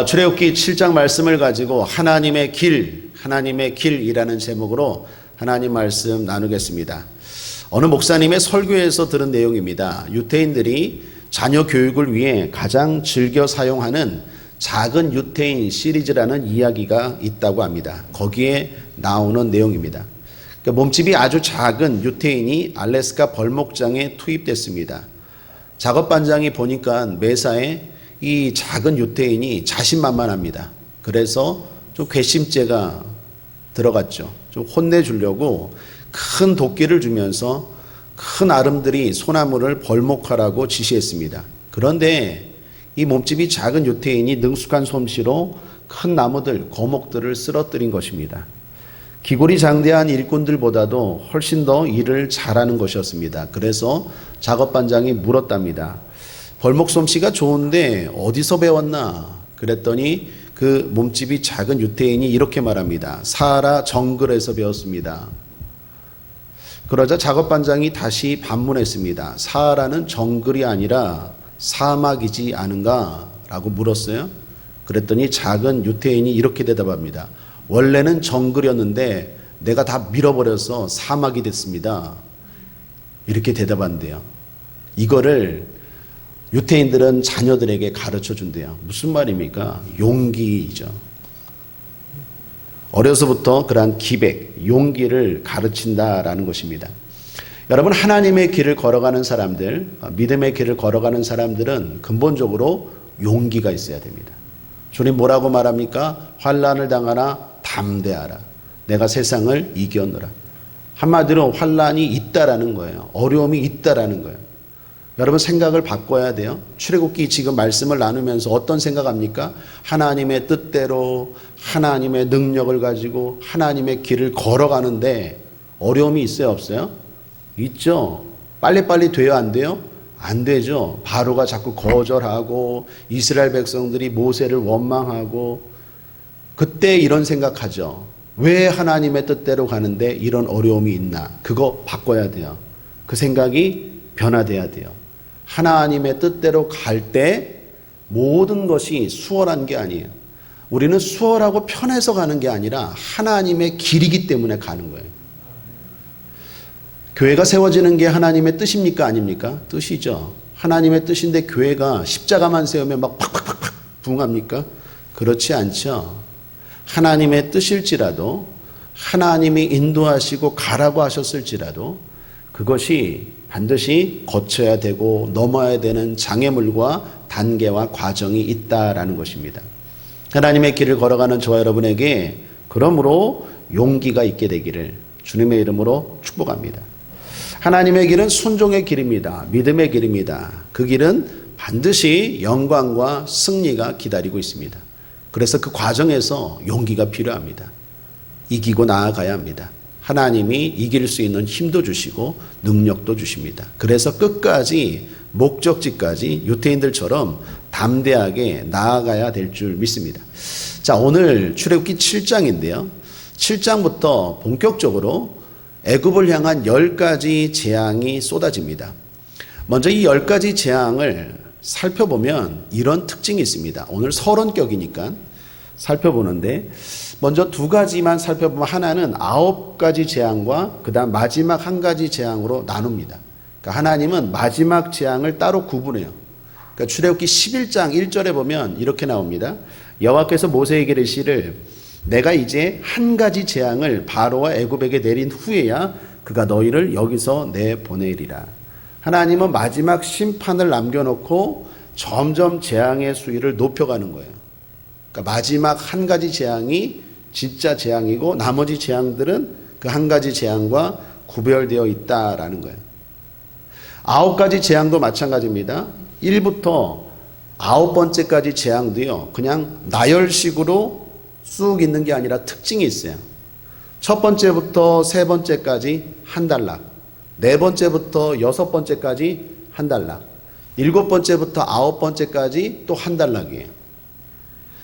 출애굽기 7장 말씀을 가지고 하나님의 길이라는 제목으로 하나님 말씀 나누겠습니다. 어느 목사님의 설교에서 들은 내용입니다. 유태인들이 자녀 교육을 위해 가장 즐겨 사용하는 작은 유태인 시리즈라는 이야기가 있다고 합니다. 거기에 나오는 내용입니다. 몸집이 아주 작은 유태인이 알래스카 벌목장에 투입됐습니다. 작업반장이 보니까 매사에 이 작은 유태인이 자신만만합니다. 그래서 좀 괘씸죄가 들어갔죠. 좀 혼내주려고 큰 도끼를 주면서 큰 아름들이 소나무를 벌목하라고 지시했습니다. 그런데 이 몸집이 작은 유태인이 능숙한 솜씨로 큰 나무들, 거목들을 쓰러뜨린 것입니다. 기골이 장대한 일꾼들보다도 훨씬 더 일을 잘하는 것이었습니다. 그래서 작업반장이 물었답니다. 벌목 솜씨가 좋은데 어디서 배웠나? 그랬더니 그 몸집이 작은 유태인이 이렇게 말합니다. 사하라 정글에서 배웠습니다. 그러자 작업반장이 다시 반문했습니다. 사하라는 정글이 아니라 사막이지 않은가? 라고 물었어요. 그랬더니 작은 유태인이 이렇게 대답합니다. 원래는 정글이었는데 내가 다 밀어버려서 사막이 됐습니다. 이렇게 대답한대요. 이거를 유태인들은 자녀들에게 가르쳐 준대요. 무슨 말입니까? 용기이죠. 어려서부터 그러한 기백, 용기를 가르친다라는 것입니다. 여러분, 하나님의 길을 걸어가는 사람들, 믿음의 길을 걸어가는 사람들은 근본적으로 용기가 있어야 됩니다. 주님 뭐라고 말합니까? 환난을 당하나 담대하라. 내가 세상을 이겨노라. 한마디로 환난이 있다라는 거예요. 어려움이 있다라는 거예요. 여러분, 생각을 바꿔야 돼요. 출애굽기 지금 말씀을 나누면서 어떤 생각합니까? 하나님의 뜻대로 하나님의 능력을 가지고 하나님의 길을 걸어가는데 어려움이 있어요, 없어요? 있죠. 빨리빨리 돼요, 안 돼요? 안 되죠. 바로가 자꾸 거절하고 이스라엘 백성들이 모세를 원망하고 그때 이런 생각하죠. 왜 하나님의 뜻대로 가는데 이런 어려움이 있나? 그거 바꿔야 돼요. 그 생각이 변화돼야 돼요. 하나님의 뜻대로 갈 때 모든 것이 수월한 게 아니에요. 우리는 수월하고 편해서 가는 게 아니라 하나님의 길이기 때문에 가는 거예요. 교회가 세워지는 게 하나님의 뜻입니까? 아닙니까? 뜻이죠. 하나님의 뜻인데 교회가 십자가만 세우면 막 팍팍팍팍 부흥합니까? 그렇지 않죠. 하나님의 뜻일지라도 하나님이 인도하시고 가라고 하셨을지라도 그것이 반드시 거쳐야 되고 넘어야 되는 장애물과 단계와 과정이 있다라는 것입니다. 하나님의 길을 걸어가는 저와 여러분에게 그러므로 용기가 있게 되기를 주님의 이름으로 축복합니다. 하나님의 길은 순종의 길입니다. 믿음의 길입니다. 그 길은 반드시 영광과 승리가 기다리고 있습니다. 그래서 그 과정에서 용기가 필요합니다. 이기고 나아가야 합니다. 하나님이 이길 수 있는 힘도 주시고 능력도 주십니다. 그래서 끝까지 목적지까지 유태인들처럼 담대하게 나아가야 될 줄 믿습니다. 자, 오늘 출애굽기 7장인데요. 7장부터 본격적으로 애굽을 향한 10가지 재앙이 쏟아집니다. 먼저 이 10가지 재앙을 살펴보면 이런 특징이 있습니다. 오늘 서론격이니까 살펴보는데 먼저 두 가지만 살펴보면 하나는 9가지 재앙과 그 다음 마지막 한 가지 재앙으로 나눕니다. 그러니까 하나님은 마지막 재앙을 따로 구분해요. 그러니까 출애굽기 11장 1절에 보면 이렇게 나옵니다. 여호와께서 모세에게 이르시기를 내가 이제 한 가지 재앙을 바로와 애굽에게 내린 후에야 그가 너희를 여기서 내보내리라. 하나님은 마지막 심판을 남겨놓고 점점 재앙의 수위를 높여가는 거예요. 그러니까 마지막 한 가지 재앙이 진짜 재앙이고 나머지 재앙들은 그 한 가지 재앙과 구별되어 있다라는 거예요. 9가지 재앙도 마찬가지입니다. 1부터 9번째까지 재앙도요, 그냥 나열식으로 쑥 있는 게 아니라 특징이 있어요. 첫 번째부터 세 번째까지 한 달락, 네 번째부터 여섯 번째까지 한 달락, 일곱 번째부터 아홉 번째까지 또 한 달락이에요.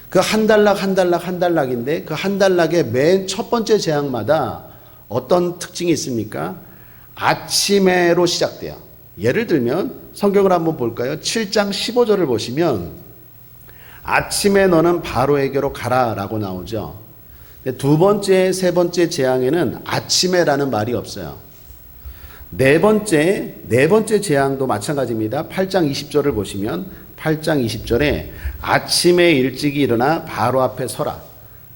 그 한 달락 한 달락 한 달락인데 그 한 달락의 맨 첫 번째 재앙마다 어떤 특징이 있습니까? 아침에로 시작돼요. 예를 들면 성경을 한번 볼까요? 7장 15절을 보시면 아침에 너는 바로에게로 가라라고 나오죠. 두 번째, 세 번째 재앙에는 아침에라는 말이 없어요. 네 번째 재앙도 마찬가지입니다. 8장 20절을 보시면 8장 20절에 아침에 일찍이 일어나 바로 앞에 서라.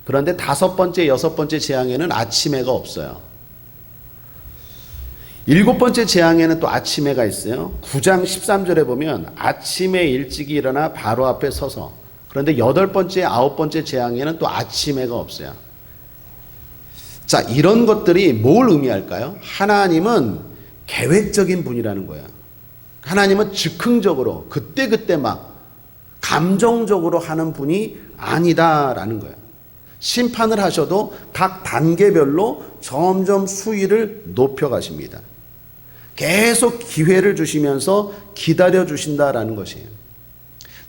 그런데 다섯 번째, 여섯 번째 재앙에는 아침에가 없어요. 일곱 번째 재앙에는 또 아침에가 있어요. 9장 13절에 보면 아침에 일찍이 일어나 바로 앞에 서서. 그런데 여덟 번째, 아홉 번째 재앙에는 또 아침에가 없어요. 자, 이런 것들이 뭘 의미할까요? 하나님은 계획적인 분이라는 거예요. 하나님은 즉흥적으로 그때그때 막 감정적으로 하는 분이 아니다라는 거예요. 심판을 하셔도 각 단계별로 점점 수위를 높여가십니다. 계속 기회를 주시면서 기다려 주신다라는 것이에요.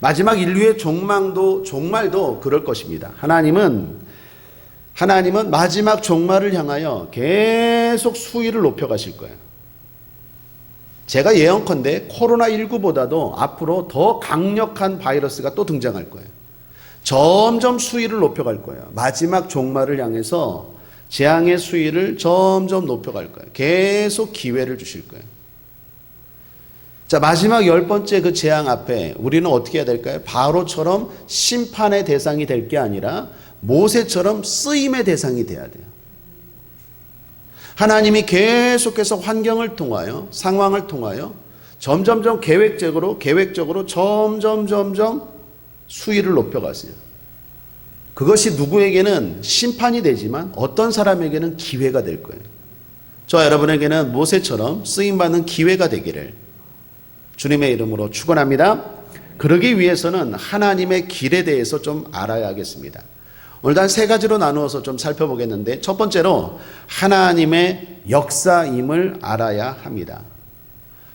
마지막 인류의 종말도 그럴 것입니다. 하나님은 마지막 종말을 향하여 계속 수위를 높여가실 거예요. 제가 예언컨대 코로나19보다도 앞으로 더 강력한 바이러스가 또 등장할 거예요. 점점 수위를 높여갈 거예요. 마지막 종말을 향해서 재앙의 수위를 점점 높여갈 거예요. 계속 기회를 주실 거예요. 자, 마지막 열 번째 그 재앙 앞에 우리는 어떻게 해야 될까요? 바로처럼 심판의 대상이 될 게 아니라 모세처럼 쓰임의 대상이 돼야 돼요. 하나님이 계속해서 환경을 통하여, 상황을 통하여 점점점 계획적으로 점점 수위를 높여가세요. 그것이 누구에게는 심판이 되지만 어떤 사람에게는 기회가 될 거예요. 저와 여러분에게는 모세처럼 쓰임받는 기회가 되기를 주님의 이름으로 축원합니다. 그러기 위해서는 하나님의 길에 대해서 좀 알아야 하겠습니다. 오늘도 한 세 가지로 나누어서 좀 살펴보겠는데, 첫 번째로 하나님의 역사임을 알아야 합니다.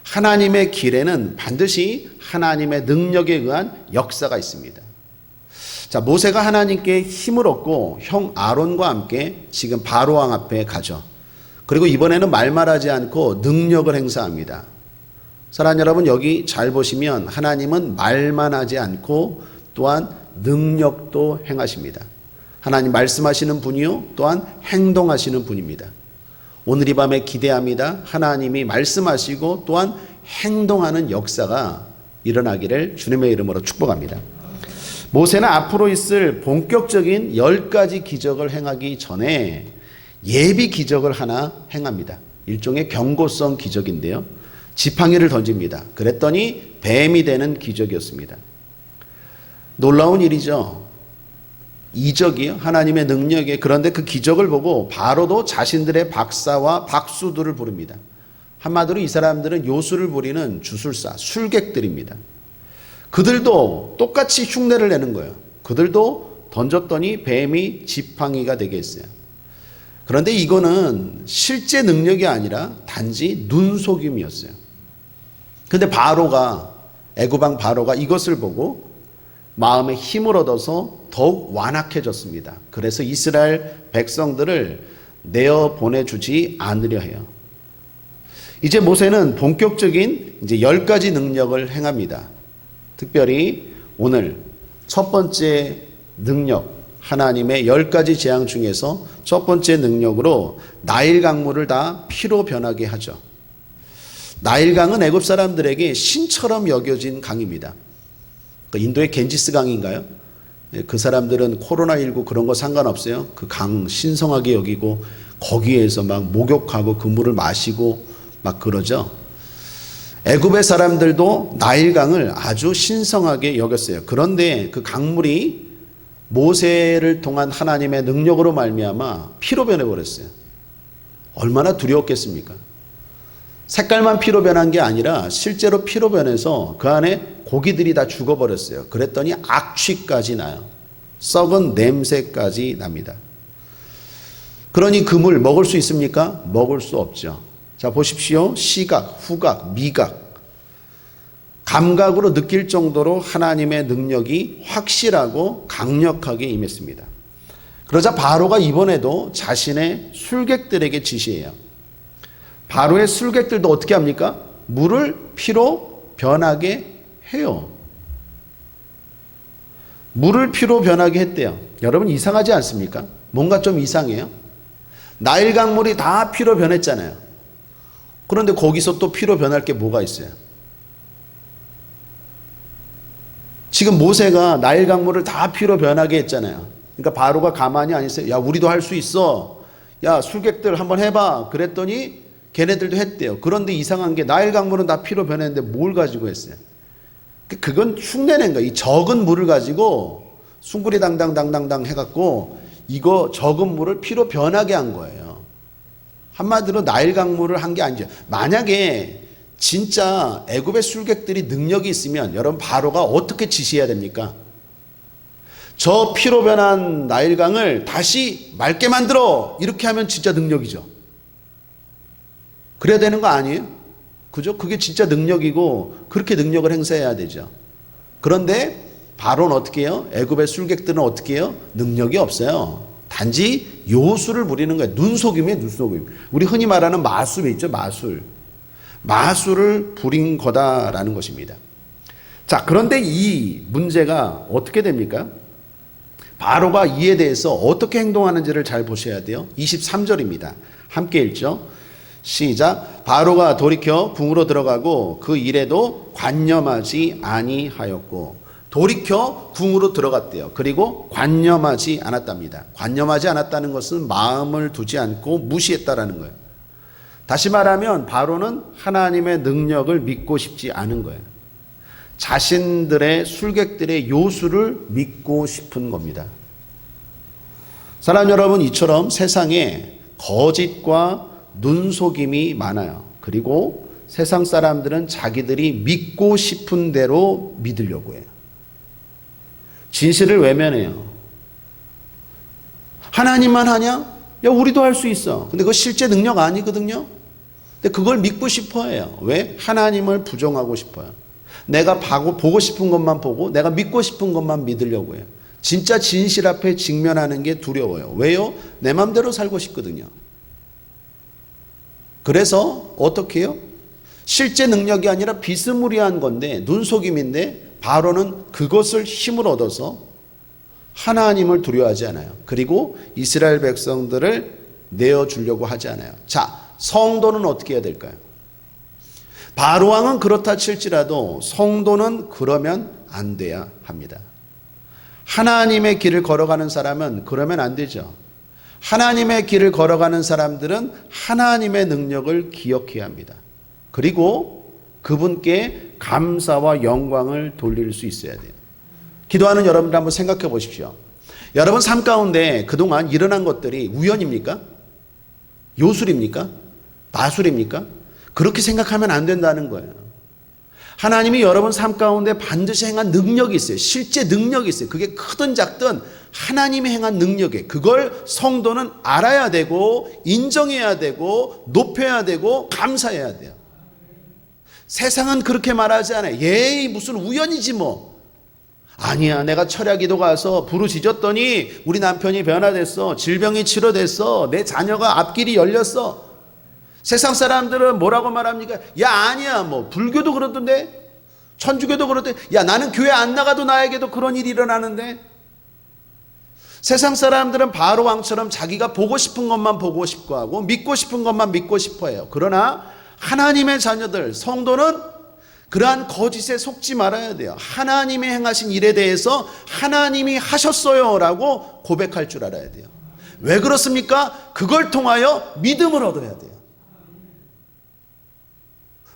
하나님의 길에는 반드시 하나님의 능력에 의한 역사가 있습니다. 자, 모세가 하나님께 힘을 얻고 형 아론과 함께 지금 바로왕 앞에 가죠. 그리고 이번에는 말말하지 않고 능력을 행사합니다. 사랑하는 여러분, 여기 잘 보시면 하나님은 말만 하지 않고 또한 능력도 행하십니다. 하나님 말씀하시는 분이요, 또한 행동하시는 분입니다. 오늘 이 밤에 기대합니다. 하나님이 말씀하시고 또한 행동하는 역사가 일어나기를 주님의 이름으로 축복합니다. 모세는 앞으로 있을 본격적인 10가지 기적을 행하기 전에 예비 기적을 하나 행합니다. 일종의 경고성 기적인데요. 지팡이를 던집니다. 그랬더니 뱀이 되는 기적이었습니다. 놀라운 일이죠. 이적이요, 하나님의 능력에. 그런데 그 기적을 보고 바로도 자신들의 박사와 박수들을 부릅니다. 한마디로 이 사람들은 요술을 부리는 주술사, 술객들입니다. 그들도 똑같이 흉내를 내는 거예요. 그들도 던졌더니 뱀이 지팡이가 되게 했어요. 그런데 이거는 실제 능력이 아니라 단지 눈속임이었어요. 근데 애굽왕 바로가 이것을 보고 마음에 힘을 얻어서 더욱 완악해졌습니다. 그래서 이스라엘 백성들을 내어 보내주지 않으려 해요. 이제 모세는 본격적인 10가지 능력을 행합니다. 특별히 오늘 첫 번째 능력, 하나님의 10가지 재앙 중에서 첫 번째 능력으로 나일 강물을 다 피로 변하게 하죠. 나일강은 애굽 사람들에게 신처럼 여겨진 강입니다. 인도의 겐지스 강인가요? 그 사람들은 코로나19 그런 거 상관없어요. 그 강 신성하게 여기고 거기에서 막 목욕하고 그 물을 마시고 막 그러죠. 애굽의 사람들도 나일강을 아주 신성하게 여겼어요. 그런데 그 강물이 모세를 통한 하나님의 능력으로 말미암아 피로 변해버렸어요. 얼마나 두려웠겠습니까? 색깔만 피로 변한 게 아니라 실제로 피로 변해서 그 안에 고기들이 다 죽어버렸어요. 그랬더니 악취까지 나요. 썩은 냄새까지 납니다. 그러니 그 물 먹을 수 있습니까? 먹을 수 없죠. 자, 보십시오. 시각, 후각, 미각, 감각으로 느낄 정도로 하나님의 능력이 확실하고 강력하게 임했습니다. 그러자 바로가 이번에도 자신의 술객들에게 지시해요. 바로의 술객들도 어떻게 합니까? 물을 피로 변하게 해요. 물을 피로 변하게 했대요. 여러분 이상하지 않습니까? 뭔가 좀 이상해요. 나일 강물이 다 피로 변했잖아요. 그런데 거기서 또 피로 변할 게 뭐가 있어요? 지금 모세가 나일 강물을 다 피로 변하게 했잖아요. 그러니까 바로가 가만히 안 있어요. 야, 우리도 할 수 있어. 야, 술객들 한번 해봐. 그랬더니 걔네들도 했대요. 그런데 이상한 게 나일 강물은 다 피로 변했는데 뭘 가지고 했어요? 그건 흉내낸 거예요. 이 적은 물을 가지고 숭구리 당당 해갖고 이거 적은 물을 피로 변하게 한 거예요. 한마디로 나일 강물을 한 게 아니죠. 만약에 진짜 애굽의 술객들이 능력이 있으면 여러분 바로가 어떻게 지시해야 됩니까? 저 피로 변한 나일강을 다시 맑게 만들어 이렇게 하면 진짜 능력이죠. 그래야 되는 거 아니에요? 그죠? 그게 진짜 능력이고 그렇게 능력을 행사해야 되죠. 그런데 바로는 어떻게 해요? 애굽의 술객들은 어떻게 해요? 능력이 없어요. 단지 요술을 부리는 거예요. 눈속임이에요, 눈속임. 우리 흔히 말하는 마술이 있죠, 마술. 마술을 부린 거다라는 것입니다. 자, 그런데 이 문제가 어떻게 됩니까? 바로가 이에 대해서 어떻게 행동하는지를 잘 보셔야 돼요. 23절입니다. 함께 읽죠. 시작. 바로가 돌이켜 궁으로 들어가고 그 일에도 관념하지 아니하였고. 돌이켜 궁으로 들어갔대요. 그리고 관념하지 않았답니다. 관념하지 않았다는 것은 마음을 두지 않고 무시했다라는 거예요. 다시 말하면 바로는 하나님의 능력을 믿고 싶지 않은 거예요. 자신들의 술객들의 요술을 믿고 싶은 겁니다. 사랑 여러분, 이처럼 세상에 거짓과 눈속임이 많아요. 그리고 세상 사람들은 자기들이 믿고 싶은 대로 믿으려고 해요. 진실을 외면해요. 하나님만 하냐? 야, 우리도 할 수 있어. 근데 그거 실제 능력 아니거든요. 근데 그걸 믿고 싶어 해요. 왜? 하나님을 부정하고 싶어요. 내가 보고 싶은 것만 보고 내가 믿고 싶은 것만 믿으려고 해요. 진짜 진실 앞에 직면하는 게 두려워요. 왜요? 내 마음대로 살고 싶거든요. 그래서 어떻게 해요? 실제 능력이 아니라 비스무리한 건데 눈속임인데 바로는 그것을 힘을 얻어서 하나님을 두려워하지 않아요. 그리고 이스라엘 백성들을 내어주려고 하지 않아요. 자, 성도는 어떻게 해야 될까요? 바로왕은 그렇다 칠지라도 성도는 그러면 안 돼야 합니다. 하나님의 길을 걸어가는 사람은 그러면 안 되죠. 하나님의 길을 걸어가는 사람들은 하나님의 능력을 기억해야 합니다. 그리고 그분께 감사와 영광을 돌릴 수 있어야 돼요. 기도하는 여러분들 한번 생각해 보십시오. 여러분 삶 가운데 그동안 일어난 것들이 우연입니까? 요술입니까? 마술입니까? 그렇게 생각하면 안 된다는 거예요. 하나님이 여러분 삶 가운데 반드시 행한 능력이 있어요. 실제 능력이 있어요. 그게 크든 작든 하나님이 행한 능력이에요. 그걸 성도는 알아야 되고 인정해야 되고 높여야 되고 감사해야 돼요. 세상은 그렇게 말하지 않아요. 예이 무슨 우연이지 뭐. 아니야, 내가 철야기도 가서 부르짖었더니 우리 남편이 변화됐어. 질병이 치료됐어. 내 자녀가 앞길이 열렸어. 세상 사람들은 뭐라고 말합니까? 야, 아니야, 뭐 불교도 그러던데, 천주교도 그러던데, 야, 나는 교회 안 나가도 나에게도 그런 일이 일어나는데. 세상 사람들은 바로 왕처럼 자기가 보고 싶은 것만 보고 싶고 하고 믿고 싶은 것만 믿고 싶어 해요. 그러나 하나님의 자녀들, 성도는 그러한 거짓에 속지 말아야 돼요. 하나님이 행하신 일에 대해서 하나님이 하셨어요 라고 고백할 줄 알아야 돼요. 왜 그렇습니까? 그걸 통하여 믿음을 얻어야 돼요.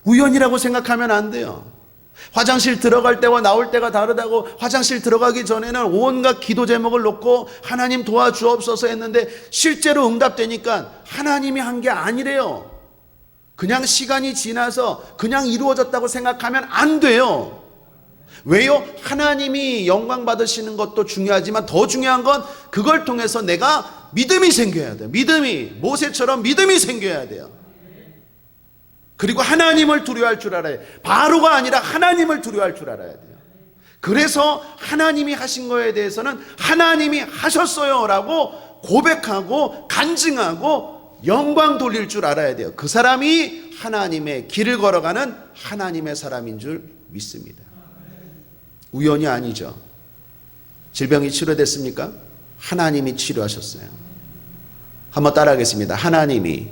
우연이라고 생각하면 안 돼요. 화장실 들어갈 때와 나올 때가 다르다고 화장실 들어가기 전에는 온갖 기도 제목을 놓고 하나님 도와주옵소서 했는데 실제로 응답되니까 하나님이 한 게 아니래요. 그냥 시간이 지나서 그냥 이루어졌다고 생각하면 안 돼요. 왜요? 하나님이 영광 받으시는 것도 중요하지만 더 중요한 건 그걸 통해서 내가 믿음이 생겨야 돼요. 믿음이 모세처럼 믿음이 생겨야 돼요. 그리고 하나님을 두려워할 줄 알아야 돼요. 바로가 아니라 하나님을 두려워할 줄 알아야 돼요. 그래서 하나님이 하신 거에 대해서는 하나님이 하셨어요 라고 고백하고 간증하고 영광 돌릴 줄 알아야 돼요. 그 사람이 하나님의 길을 걸어가는 하나님의 사람인 줄 믿습니다. 우연이 아니죠. 질병이 치료됐습니까? 하나님이 치료하셨어요. 한번 따라하겠습니다. 하나님이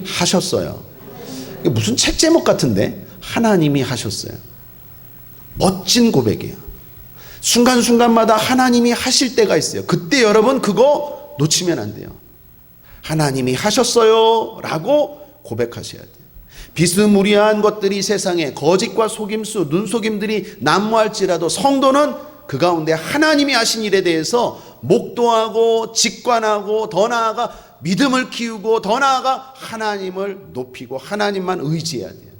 하셨어요. 이게 무슨 책 제목 같은데? 하나님이 하셨어요. 멋진 고백이에요. 순간순간마다 하나님이 하실 때가 있어요. 그때 여러분 그거 놓치면 안 돼요. 하나님이 하셨어요 라고 고백하셔야 돼요. 비스무리한 것들이 세상에 거짓과 속임수, 눈속임들이 난무할지라도 성도는 그 가운데 하나님이 하신 일에 대해서 목도하고 직관하고 더 나아가 믿음을 키우고 더 나아가 하나님을 높이고 하나님만 의지해야 돼요.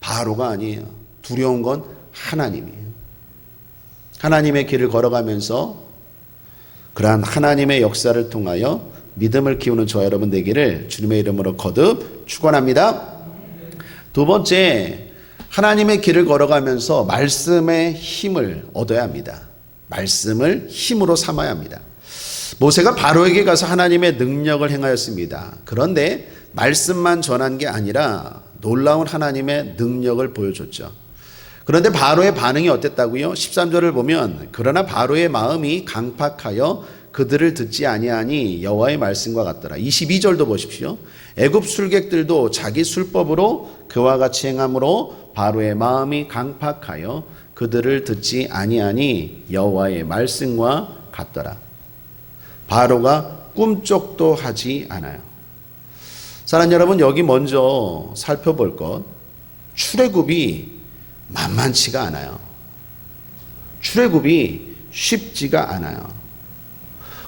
바로가 아니에요. 두려운 건 하나님이에요. 하나님의 길을 걸어가면서 그러한 하나님의 역사를 통하여 믿음을 키우는 저와 여러분 되기를 주님의 이름으로 거듭 축원합니다. 두 번째, 하나님의 길을 걸어가면서 말씀의 힘을 얻어야 합니다. 말씀을 힘으로 삼아야 합니다. 모세가 바로에게 가서 하나님의 능력을 행하였습니다. 그런데 말씀만 전한 게 아니라 놀라운 하나님의 능력을 보여줬죠. 그런데 바로의 반응이 어땠다고요? 13절을 보면 그러나 바로의 마음이 강팍하여 그들을 듣지 아니하니 여호와의 말씀과 같더라. 22절도 보십시오. 애굽 술객들도 자기 술법으로 그와 같이 행함으로 바로의 마음이 강팍하여 그들을 듣지 아니하니 여호와의 말씀과 같더라. 바로가 꿈쩍도 하지 않아요. 사랑하는 여러분, 여기 먼저 살펴볼 것, 출애굽이 만만치가 않아요. 출애굽이 쉽지가 않아요.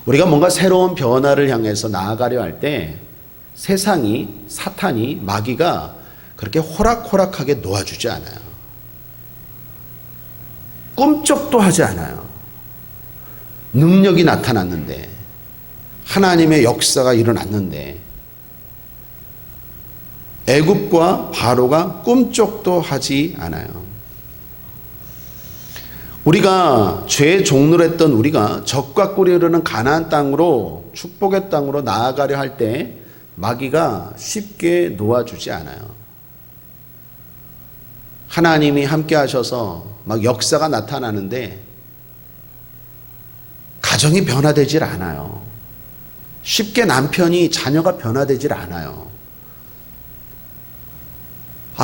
우리가 뭔가 새로운 변화를 향해서 나아가려 할 때 세상이, 사탄이, 마귀가 그렇게 호락호락하게 놓아주지 않아요. 꿈쩍도 하지 않아요. 능력이 나타났는데, 하나님의 역사가 일어났는데 애굽과 바로가 꿈쩍도 하지 않아요. 우리가 죄의 종로를 했던 우리가 적과 꿀이 흐르는 가나안 땅으로, 축복의 땅으로 나아가려 할 때 마귀가 쉽게 놓아주지 않아요. 하나님이 함께 하셔서 막 역사가 나타나는데 가정이 변화되질 않아요. 쉽게 남편이, 자녀가 변화되질 않아요.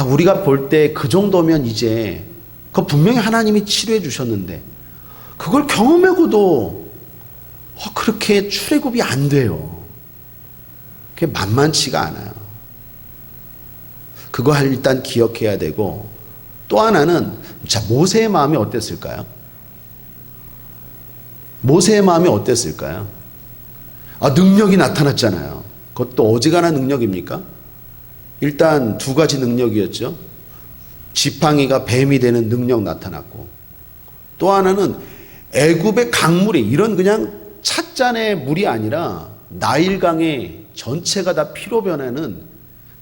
우리가 볼 때 그 정도면 이제 그거 분명히 하나님이 치료해 주셨는데 그걸 경험하고도 그렇게 출애굽이 안 돼요. 그게 만만치가 않아요. 그거 일단 기억해야 되고, 또 하나는 모세의 마음이 어땠을까요? 모세의 마음이 어땠을까요? 능력이 나타났잖아요. 그것도 어지간한 능력입니까? 일단 두 가지 능력이었죠. 지팡이가 뱀이 되는 능력 나타났고, 또 하나는 애굽의 강물이, 이런 그냥 찻잔의 물이 아니라 나일강의 전체가 다 피로 변하는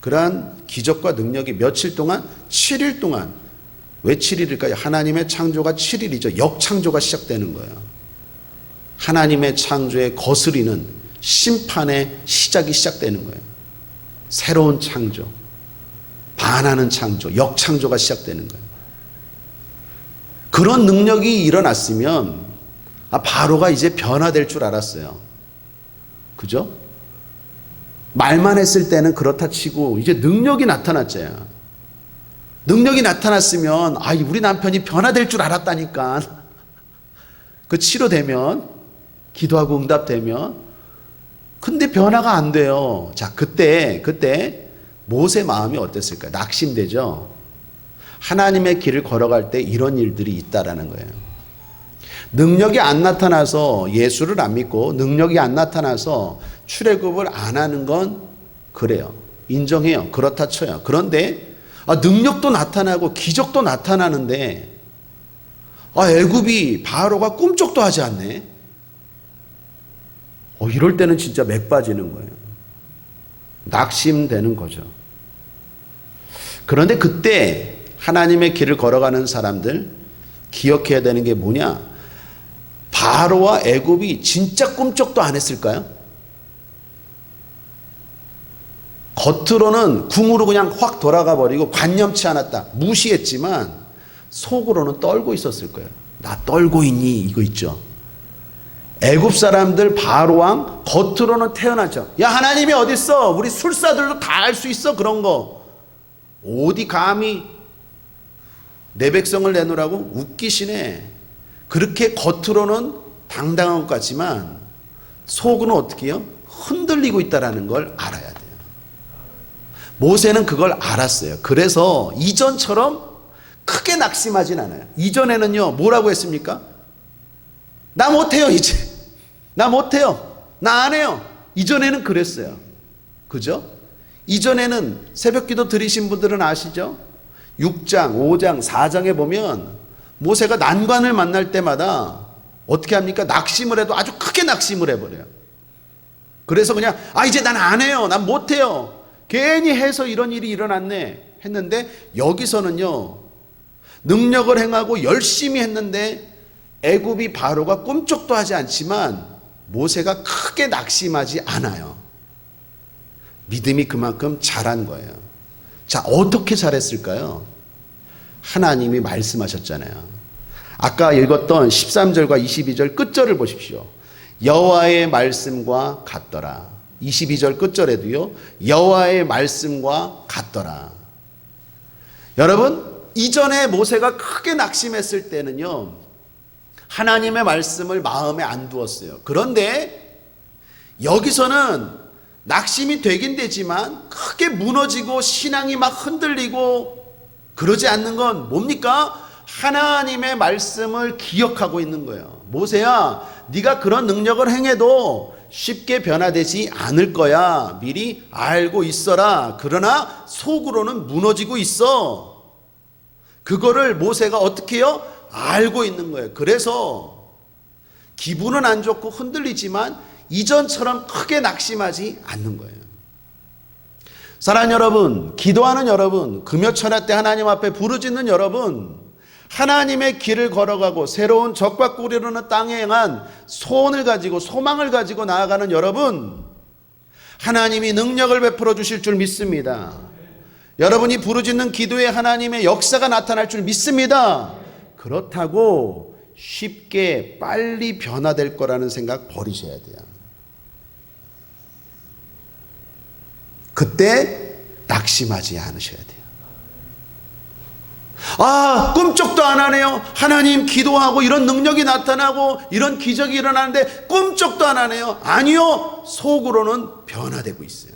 그러한 기적과 능력이 며칠 동안, 7일 동안, 왜 7일일까요? 하나님의 창조가 7일이죠. 역창조가 시작되는 거예요. 하나님의 창조에 거스리는 심판의 시작이 시작되는 거예요. 새로운 창조, 반하는 창조, 역창조가 시작되는 거예요. 그런 능력이 일어났으면 바로가 이제 변화될 줄 알았어요. 그죠? 말만 했을 때는 그렇다 치고 이제 능력이 나타났잖아요. 능력이 나타났으면 우리 남편이 변화될 줄 알았다니까. 그 치료되면, 기도하고 응답되면. 근데 변화가 안 돼요. 자, 그때 모세 마음이 어땠을까요? 낙심되죠. 하나님의 길을 걸어갈 때 이런 일들이 있다라는 거예요. 능력이 안 나타나서 예수를 안 믿고, 능력이 안 나타나서 출애굽을 안 하는 건 그래요. 인정해요. 그렇다 쳐요. 그런데 능력도 나타나고 기적도 나타나는데 애굽이, 바로가 꿈쩍도 하지 않네. 이럴 때는 진짜 맥 빠지는 거예요. 낙심되는 거죠. 그런데 그때 하나님의 길을 걸어가는 사람들 기억해야 되는 게 뭐냐? 바로와 애굽이 진짜 꿈쩍도 안 했을까요? 겉으로는 궁으로 그냥 확 돌아가 버리고 관념치 않았다, 무시했지만 속으로는 떨고 있었을 거예요. 나 떨고 있니? 이거 있죠. 애굽 사람들 바로 왕 겉으로는 태어나죠. 야, 하나님이 어딨어? 우리 술사들도 다 할 수 있어 그런 거. 어디 감히 내 백성을 내놓으라고? 웃기시네. 그렇게 겉으로는 당당한 것 같지만 속은 어떻게 해요? 흔들리고 있다는 걸 알아야 돼요. 모세는 그걸 알았어요. 그래서 이전처럼 크게 낙심하진 않아요. 이전에는요, 뭐라고 했습니까? 나 못해요, 이제. 나 못해요. 나 안 해요. 이전에는 그랬어요. 그죠? 이전에는 새벽 기도 드리신 분들은 아시죠? 6장, 5장, 4장에 보면 모세가 난관을 만날 때마다 어떻게 합니까? 낙심을 해도 아주 크게 낙심을 해버려요. 그래서 그냥 이제 난 안 해요. 난 못해요. 괜히 해서 이런 일이 일어났네 했는데 여기서는요, 능력을 행하고 열심히 했는데 애굽이 바로가 꿈쩍도 하지 않지만 모세가 크게 낙심하지 않아요. 믿음이 그만큼 잘한 거예요. 자, 어떻게 잘했을까요? 하나님이 말씀하셨잖아요. 아까 읽었던 13절과 22절 끝절을 보십시오. 여호와의 말씀과 같더라. 22절 끝절에도요, 여호와의 말씀과 같더라. 여러분, 이전에 모세가 크게 낙심했을 때는요, 하나님의 말씀을 마음에 안 두었어요. 그런데 여기서는 낙심이 되긴 되지만 크게 무너지고 신앙이 막 흔들리고 그러지 않는 건 뭡니까? 하나님의 말씀을 기억하고 있는 거예요. 모세야, 네가 그런 능력을 행해도 쉽게 변화되지 않을 거야. 미리 알고 있어라. 그러나 속으로는 무너지고 있어. 그거를 모세가 어떻게 해요? 알고 있는 거예요. 그래서 기분은 안 좋고 흔들리지만 이전처럼 크게 낙심하지 않는 거예요. 사랑하는 여러분, 기도하는 여러분, 금요철야 때 하나님 앞에 부르짖는 여러분, 하나님의 길을 걸어가고 새로운 적과 꿀이르는 땅에 행한 소원을 가지고 소망을 가지고 나아가는 여러분, 하나님이 능력을 베풀어 주실 줄 믿습니다. 여러분이 부르짖는 기도에 하나님의 역사가 나타날 줄 믿습니다. 그렇다고 쉽게 빨리 변화될 거라는 생각 버리셔야 돼요. 그때 낙심하지 않으셔야 돼요. 꿈쩍도 안 하네요. 하나님 기도하고 이런 능력이 나타나고 이런 기적이 일어나는데 꿈쩍도 안 하네요. 아니요, 속으로는 변화되고 있어요.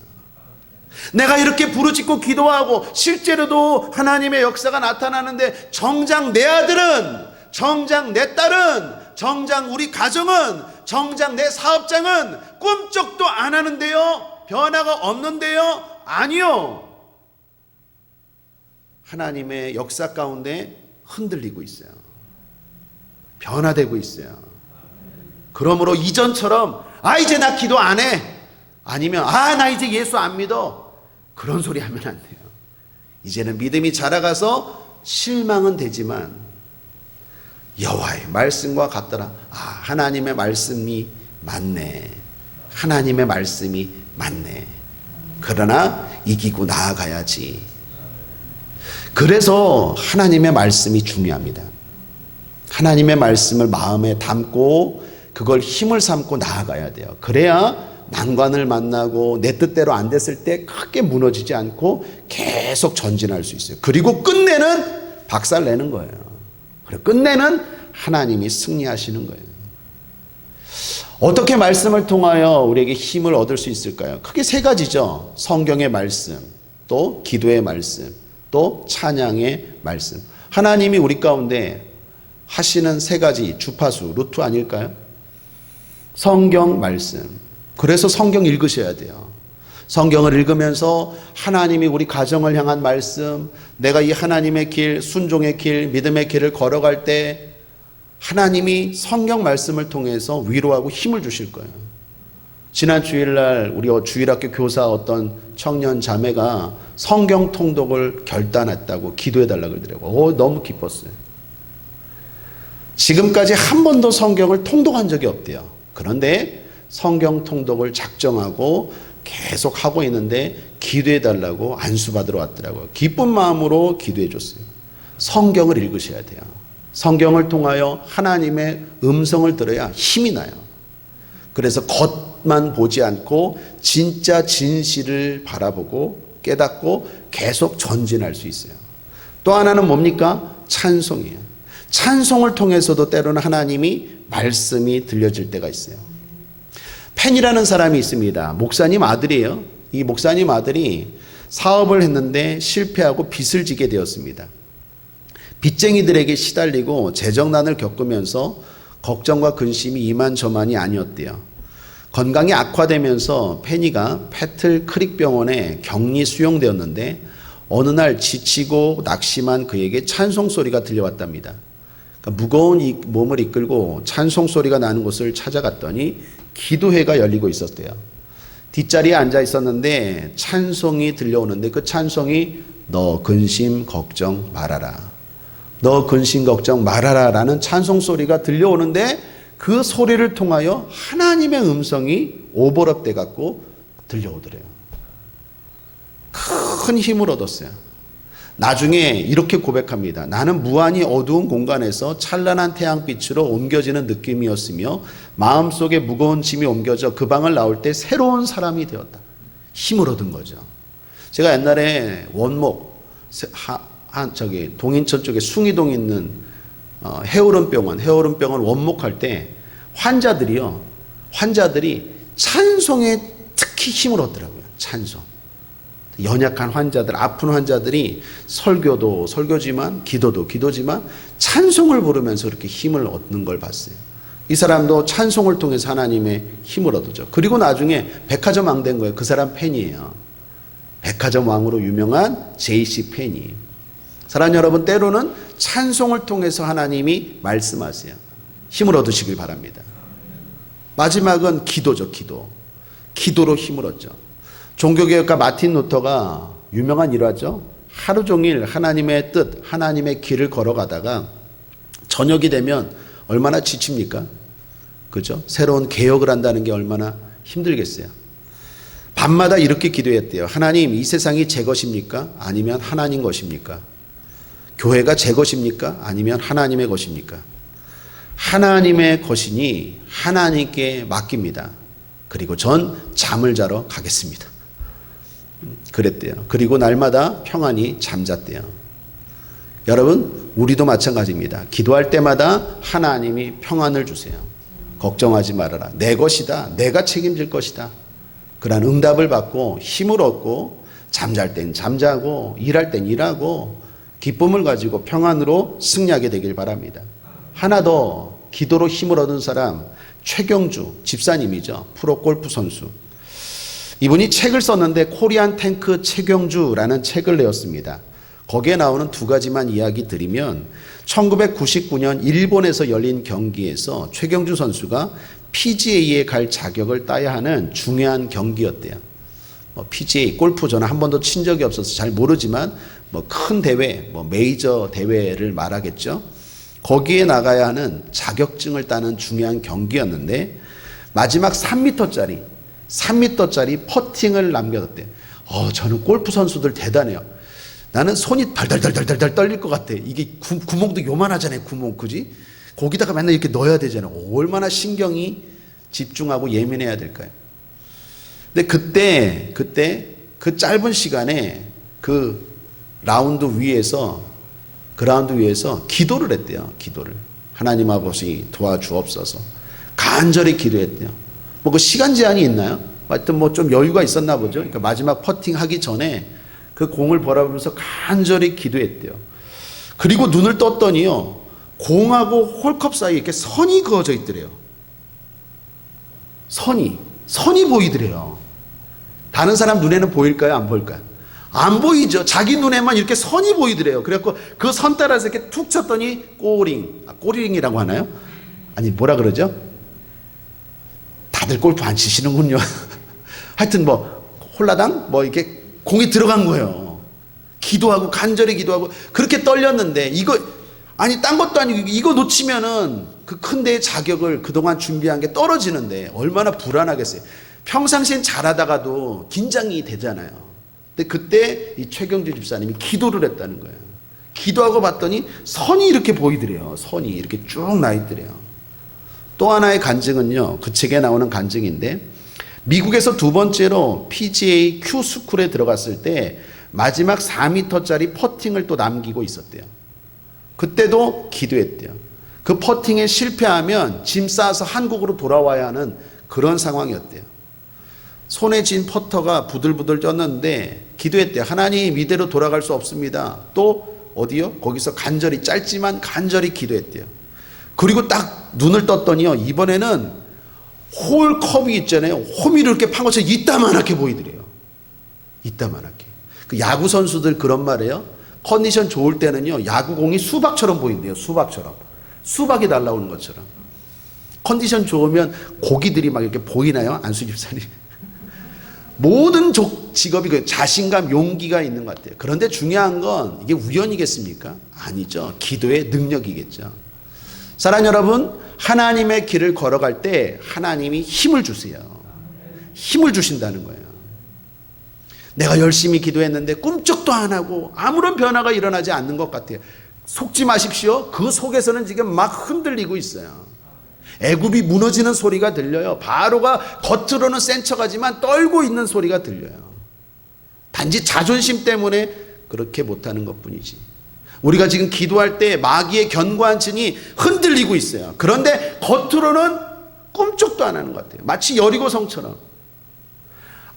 내가 이렇게 부르짖고 기도하고 실제로도 하나님의 역사가 나타나는데 정작 내 아들은, 정작 내 딸은, 정작 우리 가정은, 정작 내 사업장은 꿈쩍도 안 하는데요, 변화가 없는데요. 아니요, 하나님의 역사 가운데 흔들리고 있어요. 변화되고 있어요. 그러므로 이전처럼 이제 나 기도 안 해, 아니면 나 이제 예수 안 믿어, 그런 소리 하면 안 돼요. 이제는 믿음이 자라가서 실망은 되지만 여호와의 말씀과 같더라. 하나님의 말씀이 맞네. 하나님의 말씀이 맞네. 그러나 이기고 나아가야지. 그래서 하나님의 말씀이 중요합니다. 하나님의 말씀을 마음에 담고 그걸 힘을 삼고 나아가야 돼요. 그래야 난관을 만나고 내 뜻대로 안 됐을 때 크게 무너지지 않고 계속 전진할 수 있어요. 그리고 끝내는 박살내는 거예요. 그리고 끝내는 하나님이 승리하시는 거예요. 어떻게 말씀을 통하여 우리에게 힘을 얻을 수 있을까요? 크게 세 가지죠. 성경의 말씀, 또 기도의 말씀, 또 찬양의 말씀. 하나님이 우리 가운데 하시는 세 가지 주파수, 루트 아닐까요? 성경 말씀. 그래서 성경 읽으셔야 돼요. 성경을 읽으면서 하나님이 우리 가정을 향한 말씀, 내가 이 하나님의 길, 순종의 길, 믿음의 길을 걸어갈 때 하나님이 성경 말씀을 통해서 위로하고 힘을 주실 거예요. 지난 주일날 우리 주일학교 교사 어떤 청년 자매가 성경 통독을 결단했다고 기도해달라고 그러더라고요. 너무 기뻤어요. 지금까지 한 번도 성경을 통독한 적이 없대요. 그런데 성경 통독을 작정하고 계속 하고 있는데 기도해달라고 안수받으러 왔더라고요. 기쁜 마음으로 기도해 줬어요. 성경을 읽으셔야 돼요. 성경을 통하여 하나님의 음성을 들어야 힘이 나요. 그래서 겉만 보지 않고 진짜 진실을 바라보고 깨닫고 계속 전진할 수 있어요. 또 하나는 뭡니까? 찬송이에요. 찬송을 통해서도 때로는 하나님이 말씀이 들려질 때가 있어요. 펜이라는 사람이 있습니다. 목사님 아들이에요. 이 목사님 아들이 사업을 했는데 실패하고 빚을 지게 되었습니다. 빚쟁이들에게 시달리고 재정난을 겪으면서 걱정과 근심이 이만저만이 아니었대요. 건강이 악화되면서 페니가 패틀 크릭 병원에 격리 수용되었는데 어느 날 지치고 낙심한 그에게 찬송 소리가 들려왔답니다. 그러니까 무거운 이 몸을 이끌고 찬송 소리가 나는 곳을 찾아갔더니 기도회가 열리고 있었대요. 뒷자리에 앉아 있었는데 찬송이 들려오는데 그 찬송이 너 근심 걱정 말아라. 너 근심 걱정 말아라 라는 찬송 소리가 들려오는데 그 소리를 통하여 하나님의 음성이 오버랩돼 갖고 들려오더래요. 큰 힘을 얻었어요. 나중에 이렇게 고백합니다. 나는 무한히 어두운 공간에서 찬란한 태양빛으로 옮겨지는 느낌이었으며 마음속에 무거운 짐이 옮겨져 그 방을 나올 때 새로운 사람이 되었다. 힘을 얻은 거죠. 제가 옛날에 원목 동인천 쪽에 숭이동 있는 해오름병원 원목할 때 환자들이 찬송에 특히 힘을 얻더라고요. 찬송. 연약한 환자들, 아픈 환자들이 설교도 설교지만 기도도 기도지만 찬송을 부르면서 그렇게 힘을 얻는 걸 봤어요. 이 사람도 찬송을 통해서 하나님의 힘을 얻었죠. 그리고 나중에 백화점 왕 된 거예요. 그 사람 팬이에요. 백화점 왕으로 유명한 J.C. 팬이. 사랑하는 여러분, 때로는 찬송을 통해서 하나님이 말씀하세요. 힘을 얻으시길 바랍니다. 마지막은 기도죠. 기도로 힘을 얻죠. 종교개혁가 마틴 루터가 유명한 일화죠. 하루 종일 하나님의 뜻, 하나님의 길을 걸어가다가 저녁이 되면 얼마나 지칩니까? 그죠? 새로운 개혁을 한다는 게 얼마나 힘들겠어요. 밤마다 이렇게 기도했대요. 하나님, 이 세상이 제 것입니까? 아니면 하나님 것입니까? 교회가 제 것입니까? 아니면 하나님의 것입니까? 하나님의 것이니 하나님께 맡깁니다. 그리고 전 잠을 자러 가겠습니다. 그랬대요. 그리고 날마다 평안히 잠잤대요. 여러분, 우리도 마찬가지입니다. 기도할 때마다 하나님이 평안을 주세요. 걱정하지 말아라. 내 것이다. 내가 책임질 것이다. 그런 응답을 받고 힘을 얻고 잠잘 땐 잠자고 일할 땐 일하고 기쁨을 가지고 평안으로 승리하게 되길 바랍니다. 하나 더 기도로 힘을 얻은 사람, 최경주 집사님이죠. 프로 골프 선수. 이분이 책을 썼는데 코리안 탱크 최경주라는 책을 내었습니다. 거기에 나오는 두 가지만 이야기 드리면 1999년 일본에서 열린 경기에서 최경주 선수가 PGA에 갈 자격을 따야 하는 중요한 경기였대요. PGA 골프 저는 한 번도 친 적이 없어서 잘 모르지만 큰 대회, 메이저 대회를 말하겠죠. 거기에 나가야 하는 자격증을 따는 중요한 경기였는데 마지막 3m짜리 퍼팅을 남겨뒀대요. 저는 골프 선수들 대단해요. 나는 손이 달달달달달 떨릴 것 같아. 이게 구멍도 요만하잖아요. 구멍, 그지? 거기다가 맨날 이렇게 넣어야 되잖아요. 얼마나 신경이 집중하고 예민해야 될까요? 근데 그때 그 짧은 시간에 그 그라운드 위에서 기도를 했대요. 기도를. 하나님 아버지 도와주옵소서. 간절히 기도했대요. 그 시간 제한이 있나요? 하여튼 좀 여유가 있었나 보죠. 그러니까 마지막 퍼팅 하기 전에 그 공을 바라보면서 간절히 기도했대요. 그리고 눈을 떴더니요, 공하고 홀컵 사이에 이렇게 선이 그어져 있더래요. 선이 보이더래요. 다른 사람 눈에는 보일까요? 안 보일까요? 안 보이죠. 자기 눈에만 이렇게 선이 보이더래요. 그래갖고 그 선 따라서 이렇게 툭 쳤더니 꼬리링이라고 하나요? 아니, 뭐라 그러죠? 다들 골프 안 치시는군요. 하여튼 홀라당 이렇게 공이 들어간 거예요. 기도하고 간절히 기도하고 그렇게 떨렸는데 딴 것도 아니고 이거 놓치면은 그 큰 대의 자격을 그동안 준비한 게 떨어지는데 얼마나 불안하겠어요. 평상시엔 잘하다가도 긴장이 되잖아요. 근데 그때 이 최경주 집사님이 기도를 했다는 거예요. 기도하고 봤더니 선이 이렇게 보이더래요. 선이 이렇게 쭉 나 있더래요. 또 하나의 간증은요, 그 책에 나오는 간증인데, 미국에서 두 번째로 PGA Q 스쿨에 들어갔을 때 마지막 4m짜리 퍼팅을 또 남기고 있었대요. 그때도 기도했대요. 그 퍼팅에 실패하면 짐 싸서 한국으로 돌아와야 하는 그런 상황이었대요. 손에 쥔 퍼터가 부들부들 쪘는데 기도했대요. 하나님, 이대로 돌아갈 수 없습니다. 또 어디요? 거기서 간절히, 짧지만 간절히 기도했대요. 그리고 딱 눈을 떴더니요, 이번에는 홀 컵이 있잖아요. 호미를 이렇게 판 것처럼 이따만하게 보이더래요. 이따만하게. 그 야구 선수들 그런 말이에요. 컨디션 좋을 때는요, 야구공이 수박처럼 보인대요. 수박처럼. 수박이 날라오는 것처럼. 컨디션 좋으면 고기들이 막 이렇게 보이나요? 안수 집사님. 모든 직업이 그 자신감, 용기가 있는 것 같아요. 그런데 중요한 건 이게 우연이겠습니까? 아니죠. 기도의 능력이겠죠. 사랑하는 여러분, 하나님의 길을 걸어갈 때 하나님이 힘을 주세요. 힘을 주신다는 거예요. 내가 열심히 기도했는데 꿈쩍도 안 하고 아무런 변화가 일어나지 않는 것 같아요. 속지 마십시오. 그 속에서는 지금 막 흔들리고 있어요. 애굽이 무너지는 소리가 들려요. 바로가 겉으로는 센 척하지만 떨고 있는 소리가 들려요. 단지 자존심 때문에 그렇게 못하는 것뿐이지. 우리가 지금 기도할 때 마귀의 견고한 층이 흔들리고 있어요. 그런데 겉으로는 꿈쩍도 안 하는 것 같아요. 마치 여리고성처럼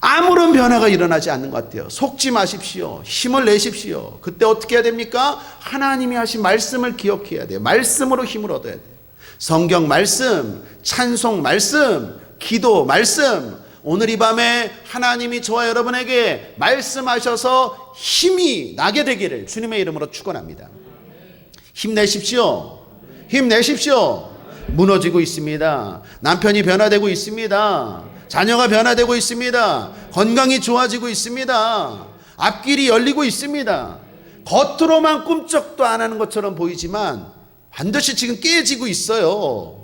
아무런 변화가 일어나지 않는 것 같아요. 속지 마십시오. 힘을 내십시오. 그때 어떻게 해야 됩니까? 하나님이 하신 말씀을 기억해야 돼요. 말씀으로 힘을 얻어야 돼요. 성경 말씀, 찬송 말씀, 기도 말씀. 오늘 이 밤에 하나님이 저와 여러분에게 말씀하셔서 힘이 나게 되기를 주님의 이름으로 축원합니다. 힘내십시오. 힘내십시오. 무너지고 있습니다. 남편이 변화되고 있습니다. 자녀가 변화되고 있습니다. 건강이 좋아지고 있습니다. 앞길이 열리고 있습니다. 겉으로만 꿈쩍도 안 하는 것처럼 보이지만 반드시 지금 깨지고 있어요.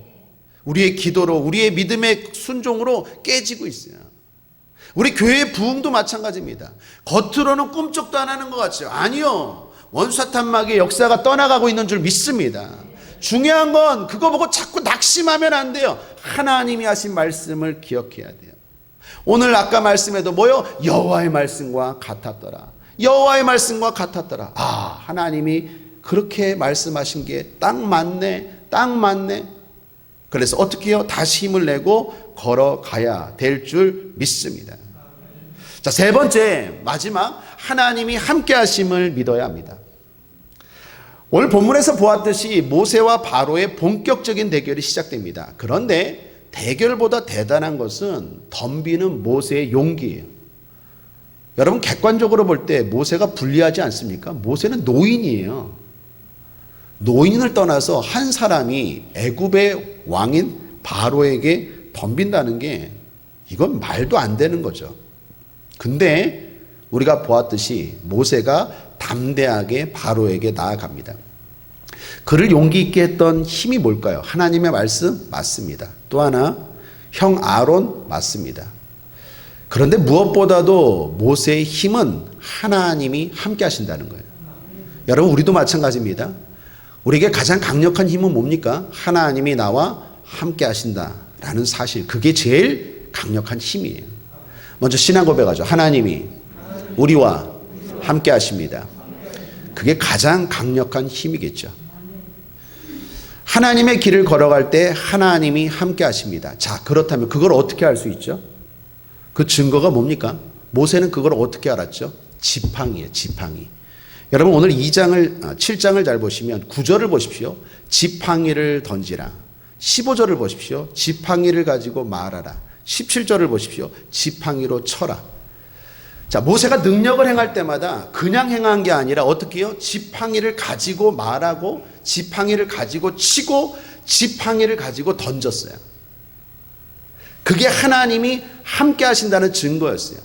우리의 기도로, 우리의 믿음의 순종으로 깨지고 있어요. 우리 교회의 부흥도 마찬가지입니다. 겉으로는 꿈쩍도 안 하는 것 같죠? 아니요. 원수사탄마귀의 역사가 떠나가고 있는 줄 믿습니다. 중요한 건 그거 보고 자꾸 낙심하면 안 돼요. 하나님이 하신 말씀을 기억해야 돼요. 오늘 아까 말씀에도 뭐요? 여호와의 말씀과 같았더라. 여호와의 말씀과 같았더라. 아, 하나님이 그렇게 말씀하신 게 딱 맞네. 딱 맞네. 그래서 어떻게 해요? 다시 힘을 내고 걸어가야 될 줄 믿습니다. 자, 세 번째, 마지막, 하나님이 함께 하심을 믿어야 합니다. 오늘 본문에서 보았듯이 모세와 바로의 본격적인 대결이 시작됩니다. 그런데 대결보다 대단한 것은 덤비는 모세의 용기예요. 여러분, 객관적으로 볼 때 모세가 불리하지 않습니까? 모세는 노인이에요. 노인을 떠나서 한 사람이 애굽의 왕인 바로에게 덤빈다는 게 이건 말도 안 되는 거죠. 근데 우리가 보았듯이 모세가 담대하게 바로에게 나아갑니다. 그를 용기 있게 했던 힘이 뭘까요? 하나님의 말씀 맞습니다. 또 하나, 형 아론 맞습니다. 그런데 무엇보다도 모세의 힘은 하나님이 함께 하신다는 거예요. 여러분, 우리도 마찬가지입니다. 우리에게 가장 강력한 힘은 뭡니까? 하나님이 나와 함께 하신다라는 사실. 그게 제일 강력한 힘이에요. 먼저 신앙 고백하죠. 하나님이 우리와 함께 하십니다. 그게 가장 강력한 힘이겠죠. 하나님의 길을 걸어갈 때 하나님이 함께 하십니다. 자, 그렇다면 그걸 어떻게 알 수 있죠? 그 증거가 뭡니까? 모세는 그걸 어떻게 알았죠? 지팡이에요, 지팡이. 여러분, 오늘 7장을 잘 보시면 9절을 보십시오. 지팡이를 던지라. 15절을 보십시오. 지팡이를 가지고 말하라. 17절을 보십시오. 지팡이로 쳐라. 자, 모세가 능력을 행할 때마다 그냥 행한 게 아니라 어떻게 해요? 지팡이를 가지고 말하고, 지팡이를 가지고 치고, 지팡이를 가지고 던졌어요. 그게 하나님이 함께 하신다는 증거였어요.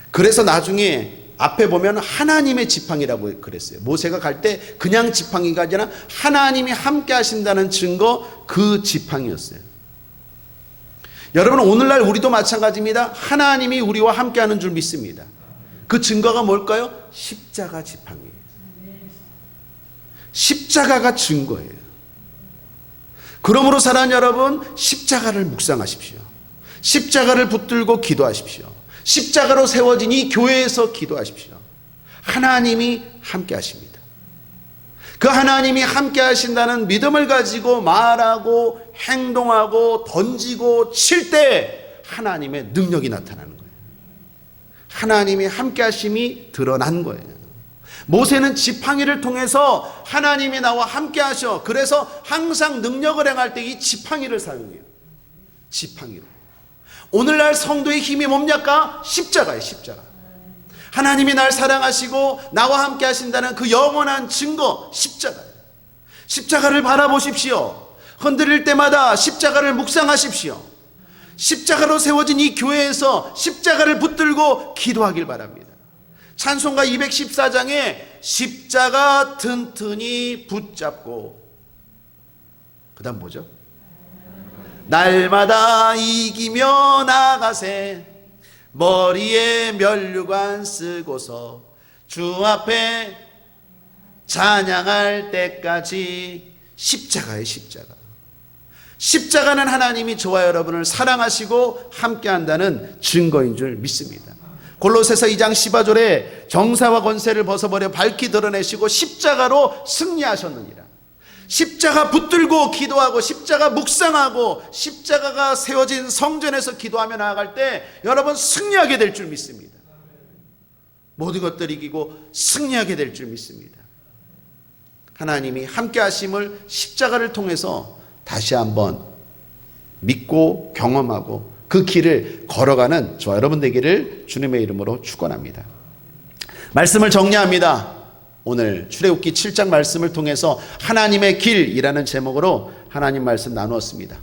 그래서 나중에 앞에 보면 하나님의 지팡이라고 그랬어요. 모세가 갈 때 그냥 지팡이가 아니라 하나님이 함께 하신다는 증거, 그 지팡이였어요. 여러분, 오늘날 우리도 마찬가지입니다. 하나님이 우리와 함께 하는 줄 믿습니다. 그 증거가 뭘까요? 십자가 지팡이에요. 십자가가 증거예요. 그러므로 사랑하는 여러분, 십자가를 묵상하십시오. 십자가를 붙들고 기도하십시오. 십자가로 세워진 이 교회에서 기도하십시오. 하나님이 함께 하십니다. 그 하나님이 함께 하신다는 믿음을 가지고 말하고 행동하고 던지고 칠 때 하나님의 능력이 나타나는 거예요. 하나님이 함께 하심이 드러난 거예요. 모세는 지팡이를 통해서 하나님이 나와 함께 하셔. 그래서 항상 능력을 행할 때 이 지팡이를 사용해요. 지팡이로. 오늘날 성도의 힘이 뭡니까? 십자가예요. 십자가. 하나님이 날 사랑하시고 나와 함께 하신다는 그 영원한 증거, 십자가예요. 십자가를 바라보십시오. 흔들릴 때마다 십자가를 묵상하십시오. 십자가로 세워진 이 교회에서 십자가를 붙들고 기도하길 바랍니다. 찬송가 214장에 십자가 튼튼히 붙잡고, 그 다음 뭐죠? 날마다 이기며 나가세 머리에 면류관 쓰고서 주 앞에 찬양할 때까지. 십자가의 십자가. 십자가는 하나님이 저와 여러분을 사랑하시고 함께한다는 증거인 줄 믿습니다. 골로새서 2장 15절에 정사와 권세를 벗어버려 밝히 드러내시고 십자가로 승리하셨느니라. 십자가 붙들고 기도하고 십자가 묵상하고 십자가가 세워진 성전에서 기도하며 나아갈 때 여러분 승리하게 될 줄 믿습니다. 모든 것들 이기고 승리하게 될 줄 믿습니다. 하나님이 함께 하심을 십자가를 통해서 다시 한번 믿고 경험하고 그 길을 걸어가는 저와 여러분 되기를 주님의 이름으로 축원합니다. 말씀을 정리합니다. 오늘 출애굽기 7장 말씀을 통해서 하나님의 길이라는 제목으로 하나님 말씀 나누었습니다.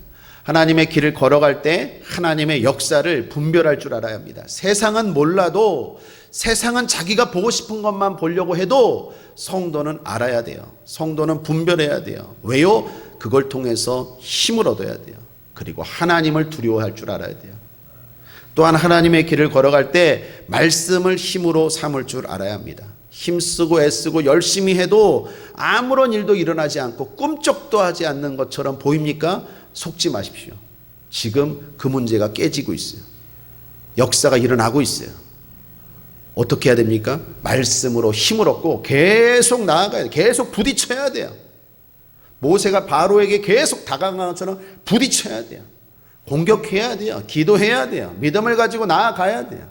하나님의 길을 걸어갈 때 하나님의 역사를 분별할 줄 알아야 합니다. 세상은 몰라도, 세상은 자기가 보고 싶은 것만 보려고 해도 성도는 알아야 돼요. 성도는 분별해야 돼요. 왜요? 그걸 통해서 힘을 얻어야 돼요. 그리고 하나님을 두려워할 줄 알아야 돼요. 또한 하나님의 길을 걸어갈 때 말씀을 힘으로 삼을 줄 알아야 합니다. 힘쓰고 애쓰고 열심히 해도 아무런 일도 일어나지 않고 꿈쩍도 하지 않는 것처럼 보입니까? 속지 마십시오. 지금 그 문제가 깨지고 있어요. 역사가 일어나고 있어요. 어떻게 해야 됩니까? 말씀으로 힘을 얻고 계속 나아가야 돼요. 계속 부딪혀야 돼요. 모세가 바로에게 계속 다가간 것처럼 부딪혀야 돼요. 공격해야 돼요. 기도해야 돼요. 믿음을 가지고 나아가야 돼요.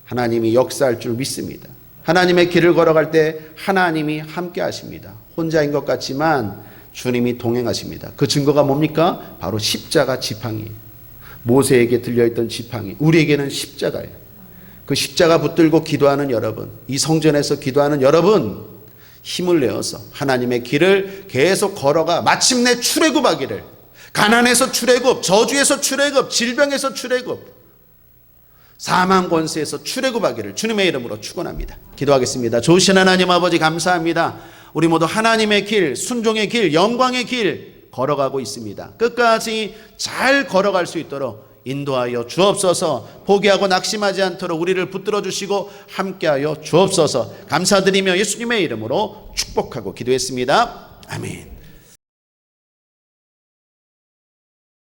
하나님이 역사할 줄 믿습니다. 하나님의 길을 걸어갈 때 하나님이 함께 하십니다. 혼자인 것 같지만 주님이 동행하십니다. 그 증거가 뭡니까? 바로 십자가 지팡이. 모세에게 들려있던 지팡이, 우리에게는 십자가예요. 그 십자가 붙들고 기도하는 여러분, 이 성전에서 기도하는 여러분, 힘을 내어서 하나님의 길을 계속 걸어가 마침내 출애굽하기를, 가난에서 출애굽, 저주에서 출애굽, 질병에서 출애굽, 사망 권세에서 출애굽하기를 주님의 이름으로 축원합니다. 기도하겠습니다. 좋으신 하나님 아버지 감사합니다. 우리 모두 하나님의 길, 순종의 길, 영광의 길 걸어가고 있습니다. 끝까지 잘 걸어갈 수 있도록 인도하여 주옵소서. 포기하고 낙심하지 않도록 우리를 붙들어 주시고 함께하여 주옵소서. 감사드리며 예수님의 이름으로 축복하고 기도했습니다. 아멘.